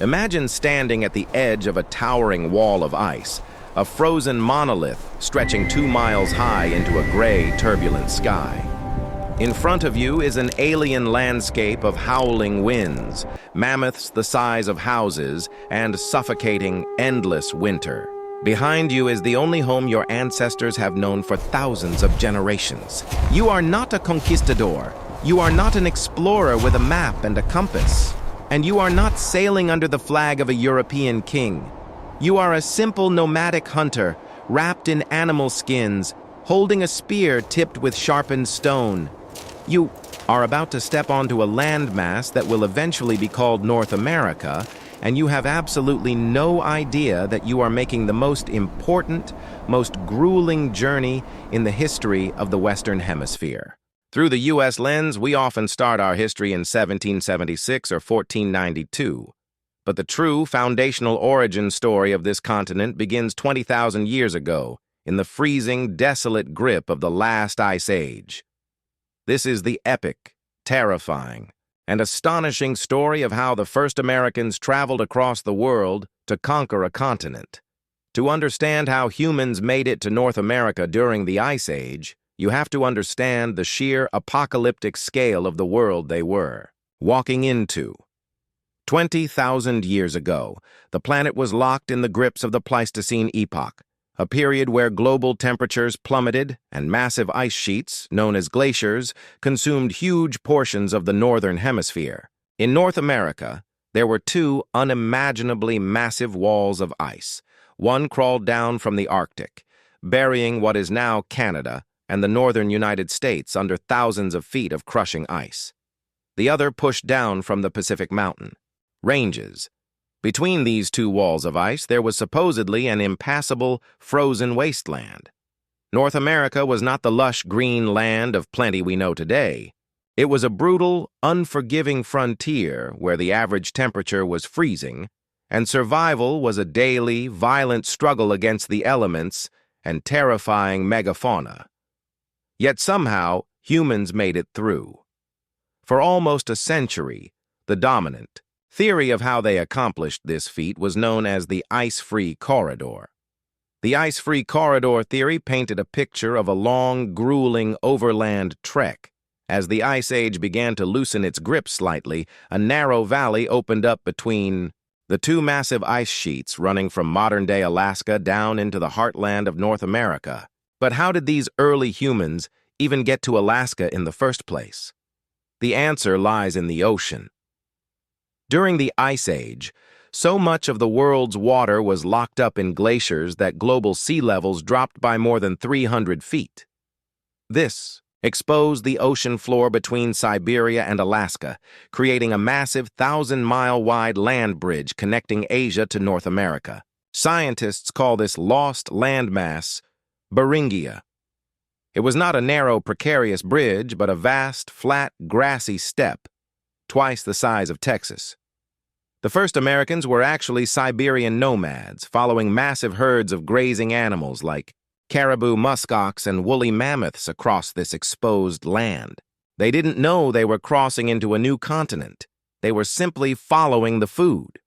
Imagine standing at the edge of a towering wall of ice, a frozen monolith stretching 2 miles high into a gray, turbulent sky. In front of you is an alien landscape of howling winds, mammoths the size of houses, and suffocating, endless winter. Behind you is the only home your ancestors have known for thousands of generations. You are not a conquistador. You are not an explorer with a map and a compass. And you are not sailing under the flag of a European king. You are a simple nomadic hunter, wrapped in animal skins, holding a spear tipped with sharpened stone. You are about to step onto a landmass that will eventually be called North America, and you have absolutely no idea that you are making the most important, most grueling journey in the history of the Western Hemisphere. Through the U.S. lens, we often start our history in 1776 or 1492. But the true foundational origin story of this continent begins 20,000 years ago, in the freezing, desolate grip of the last ice age. This is the epic, terrifying, and astonishing story of how the first Americans traveled across the world to conquer a continent. To understand how humans made it to North America during the Ice Age, you have to understand the sheer apocalyptic scale of the world they were walking into. 20,000 years ago, the planet was locked in the grips of the Pleistocene epoch, a period where global temperatures plummeted and massive ice sheets, known as glaciers, consumed huge portions of the northern hemisphere. In North America, there were 2 unimaginably massive walls of ice. One crawled down from the Arctic, burying what is now Canada and the northern United States under thousands of feet of crushing ice. The other pushed down from the Pacific Mountain ranges. Between these 2 walls of ice, there was supposedly an impassable, frozen wasteland. North America was not the lush green land of plenty we know today. It was a brutal, unforgiving frontier where the average temperature was freezing, and survival was a daily, violent struggle against the elements and terrifying megafauna. Yet somehow, humans made it through. For almost a century, the dominant theory of how they accomplished this feat was known as the ice-free corridor. The ice-free corridor theory painted a picture of a long, grueling overland trek. As the Ice Age began to loosen its grip slightly, a narrow valley opened up between the 2 massive ice sheets running from modern-day Alaska down into the heartland of North America. But how did these early humans even get to Alaska in the first place? The answer lies in the ocean. During the Ice Age, so much of the world's water was locked up in glaciers that global sea levels dropped by more than 300 feet. This exposed the ocean floor between Siberia and Alaska, creating a massive 1,000-mile-wide land bridge connecting Asia to North America. Scientists call this lost landmass Beringia. It was not a narrow, precarious bridge, but a vast, flat, grassy steppe, twice the size of Texas. The first Americans were actually Siberian nomads, following massive herds of grazing animals like caribou, muskox, and woolly mammoths across this exposed land. They didn't know they were crossing into a new continent. They were simply following the food.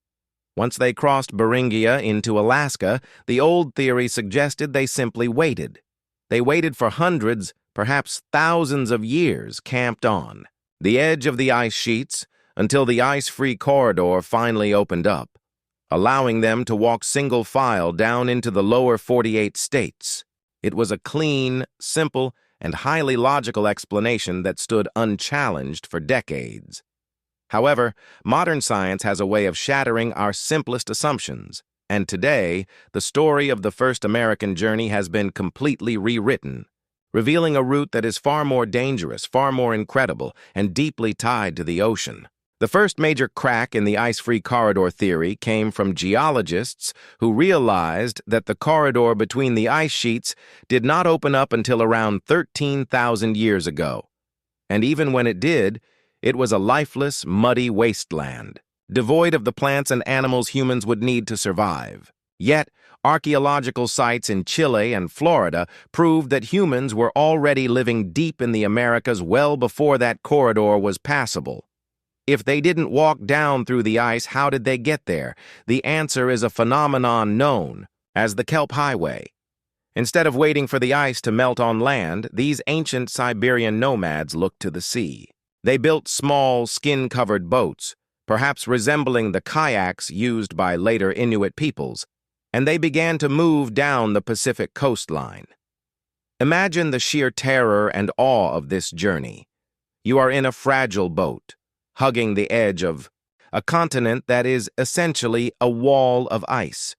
Once they crossed Beringia into Alaska, the old theory suggested they simply waited. They waited for hundreds, perhaps thousands of years, camped on the edge of the ice sheets until the ice-free corridor finally opened up, allowing them to walk single file down into the lower 48 states. It was a clean, simple, and highly logical explanation that stood unchallenged for decades. However, modern science has a way of shattering our simplest assumptions, and today, the story of the first American journey has been completely rewritten, revealing a route that is far more dangerous, far more incredible, and deeply tied to the ocean. The first major crack in the ice-free corridor theory came from geologists who realized that the corridor between the ice sheets did not open up until around 13,000 years ago. And even when it did, it was a lifeless, muddy wasteland, devoid of the plants and animals humans would need to survive. Yet, archaeological sites in Chile and Florida proved that humans were already living deep in the Americas well before that corridor was passable. If they didn't walk down through the ice, how did they get there? The answer is a phenomenon known as the Kelp Highway. Instead of waiting for the ice to melt on land, these ancient Siberian nomads looked to the sea. They built small, skin-covered boats, perhaps resembling the kayaks used by later Inuit peoples, and they began to move down the Pacific coastline. Imagine the sheer terror and awe of this journey. You are in a fragile boat, hugging the edge of a continent that is essentially a wall of ice.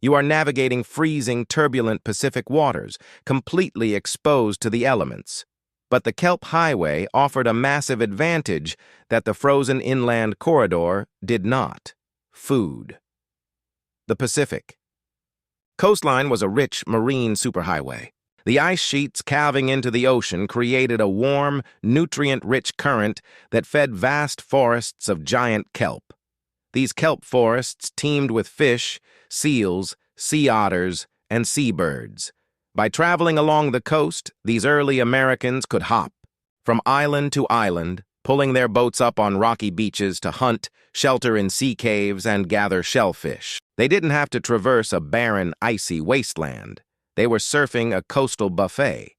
You are navigating freezing, turbulent Pacific waters, completely exposed to the elements. But the Kelp Highway offered a massive advantage that the frozen inland corridor did not: food. The Pacific coastline was a rich marine superhighway. The ice sheets calving into the ocean created a warm, nutrient-rich current that fed vast forests of giant kelp. These kelp forests teemed with fish, seals, sea otters, and seabirds. By traveling along the coast, these early Americans could hop from island to island, pulling their boats up on rocky beaches to hunt, shelter in sea caves, and gather shellfish. They didn't have to traverse a barren, icy wasteland. They were surfing a coastal buffet.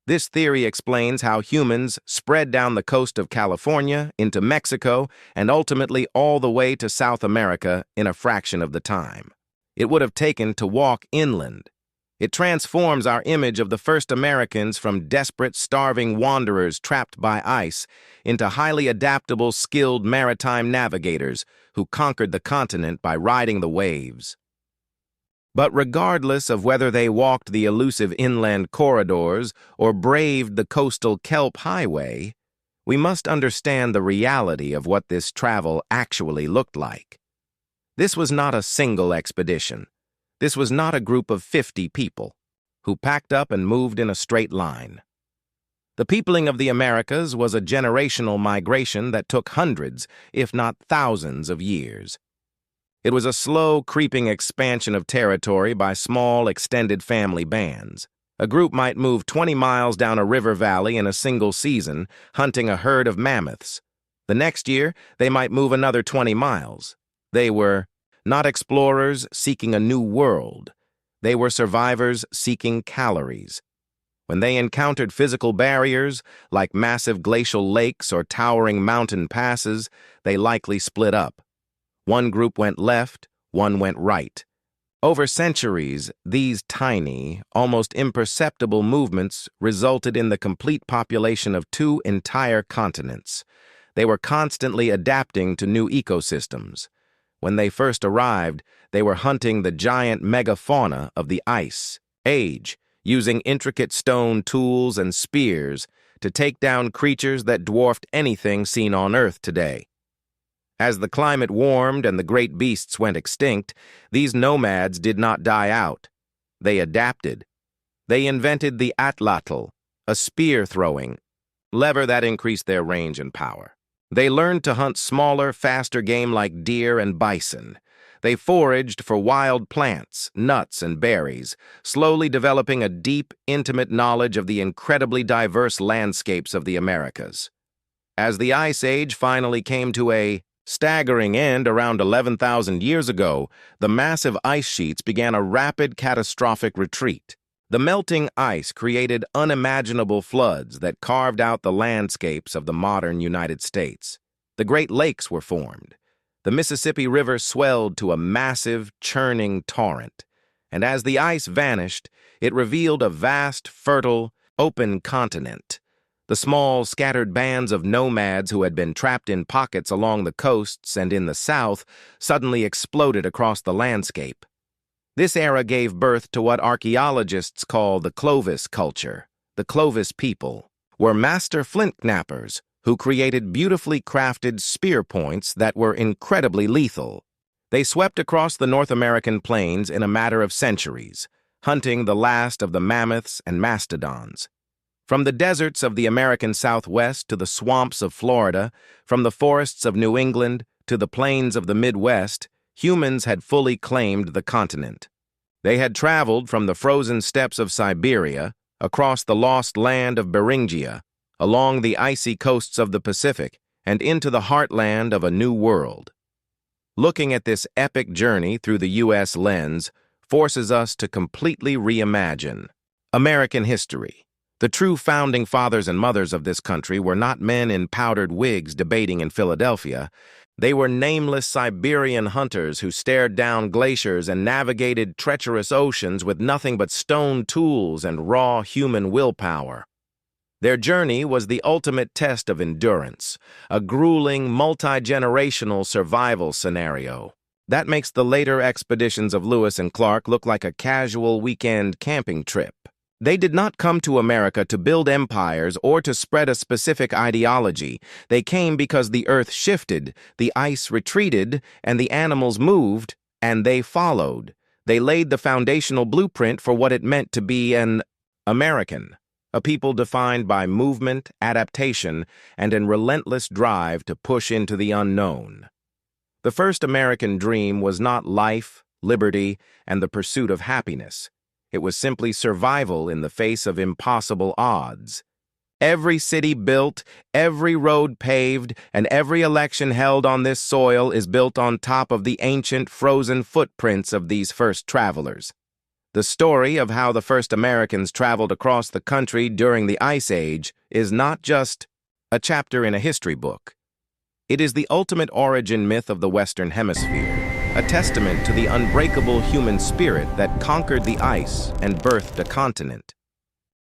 This theory explains how humans spread down the coast of California into Mexico and ultimately all the way to South America in a fraction of the time it would have taken to walk inland. It transforms our image of the first Americans from desperate, starving wanderers trapped by ice into highly adaptable, skilled maritime navigators who conquered the continent by riding the waves. But regardless of whether they walked the elusive inland corridors or braved the coastal Kelp Highway, we must understand the reality of what this travel actually looked like. This was not a single expedition. This was not a group of 50 people who packed up and moved in a straight line. The peopling of the Americas was a generational migration that took hundreds, if not thousands, of years. It was a slow, creeping expansion of territory by small, extended family bands. A group might move 20 miles down a river valley in a single season, hunting a herd of mammoths. The next year, they might move another 20 miles. They were not explorers seeking a new world. They were survivors seeking calories. When they encountered physical barriers, like massive glacial lakes or towering mountain passes, they likely split up. One group went left, one went right. Over centuries, these tiny, almost imperceptible movements resulted in the complete population of 2 entire continents. They were constantly adapting to new ecosystems. When they first arrived, they were hunting the giant megafauna of the Ice Age, using intricate stone tools and spears to take down creatures that dwarfed anything seen on Earth today. As the climate warmed and the great beasts went extinct, these nomads did not die out. They adapted. They invented the atlatl, a spear-throwing lever that increased their range and power. They learned to hunt smaller, faster game like deer and bison. They foraged for wild plants, nuts, and berries, slowly developing a deep, intimate knowledge of the incredibly diverse landscapes of the Americas. As the Ice Age finally came to a staggering end around 11,000 years ago, the massive ice sheets began a rapid, catastrophic retreat. The melting ice created unimaginable floods that carved out the landscapes of the modern United States. The Great Lakes were formed. The Mississippi River swelled to a massive, churning torrent. And as the ice vanished, it revealed a vast, fertile, open continent. The small, scattered bands of nomads who had been trapped in pockets along the coasts and in the south suddenly exploded across the landscape. This era gave birth to what archaeologists call the Clovis culture. The Clovis people were master flint knappers who created beautifully crafted spear points that were incredibly lethal. They swept across the North American plains in a matter of centuries, hunting the last of the mammoths and mastodons. From the deserts of the American Southwest to the swamps of Florida, from the forests of New England to the plains of the Midwest, humans had fully claimed the continent. They had traveled from the frozen steppes of Siberia, across the lost land of Beringia, along the icy coasts of the Pacific, and into the heartland of a new world. Looking at this epic journey through the U.S. lens forces us to completely reimagine American history. The true founding fathers and mothers of this country were not men in powdered wigs debating in Philadelphia. They were nameless Siberian hunters who stared down glaciers and navigated treacherous oceans with nothing but stone tools and raw human willpower. Their journey was the ultimate test of endurance, a grueling, multi-generational survival scenario. That makes the later expeditions of Lewis and Clark look like a casual weekend camping trip. They did not come to America to build empires or to spread a specific ideology. They came because the earth shifted, the ice retreated, and the animals moved, and they followed. They laid the foundational blueprint for what it meant to be an American, a people defined by movement, adaptation, and a relentless drive to push into the unknown. The first American dream was not life, liberty, and the pursuit of happiness. It was simply survival in the face of impossible odds. Every city built, every road paved, and every election held on this soil is built on top of the ancient, frozen footprints of these first travelers. The story of how the first Americans traveled across the country during the Ice Age is not just a chapter in a history book. It is the ultimate origin myth of the Western Hemisphere, a testament to the unbreakable human spirit that conquered the ice and birthed a continent.